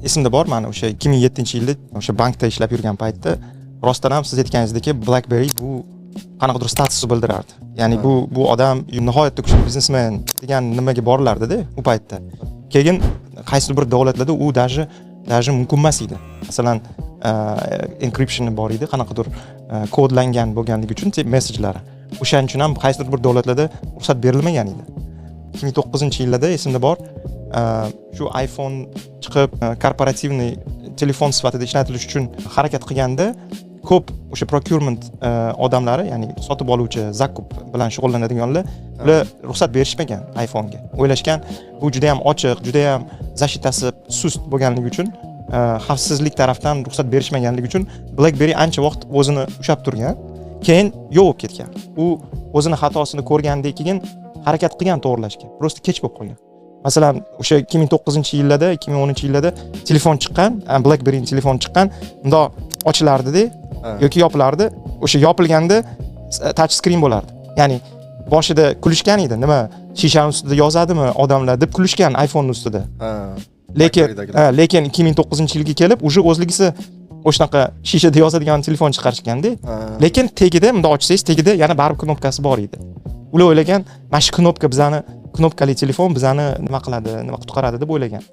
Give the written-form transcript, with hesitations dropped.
esimda bor, mana o'sha 2007-yilda o'sha bankda ishlab yurgan paytda rostdan ham siz aytganingizdek BlackBerry bu qanaqadir statusni bildirardi. Ya'ni bu odam nihoyatda kuchli biznesmen degan nimaga borilardi-da u paytda. Keyin qaysi bir davlatlarda u даже mumkin emas edi. Masalan, encryption bor edi, qanaqadir kodlangan bo'lganligi uchun messajlari. O'shaning uchun ham qaysidir bir davlatlarda ruxsat berilmagan edi. 2009-yilda esimda bor, shu iPhone chiqib korporativniy telefon sifatida ishlatilish uchun harakat qilganda ko'p o'sha procurement odamlari, ya'ni sotib oluvchi, zakup bilan shug'ullanadiganlar, ular ruxsat berishmagan iPhone'ga. O'ylashgan, bu juda ham ochiq, juda ham zashitasi sust bo'lganligi uchun, xavfsizlik tarafdan ruxsat berishmaganligi uchun BlackBerry ancha vaqt o'zini ushlab turgan. Keyin yo'q bo'lib ketgan. U o'zini xatosini ko'rgandan keyin harakat qilgan to'g'rilashga. Prosta kech bo'lib qolgan. Masalan, o'sha 2009-yillarda, 2010-yillarda telefon chiqqan, BlackBerry telefon chiqqan, bundoq ochilardi-da yoki yopilardi. O'sha yopilganda touch screen bo'lardi. Ya'ni boshida kulishgan edi, nima shishaning ustida yozadimi odamlar deb kulishgan iPhone ustida. Lekin 2009-yilga kelib уже o'zligisi o'shanaqa shishada yozadigan telefon chiqarishganda, lekin tagida bundoq ochsangiz, tagida yana baribir knopkasi bor edi. Ular o'ylagan, mana shu knopka bizani knopkali telefon bizani nima qiladi, nima qutqaradi deb o'ylagan.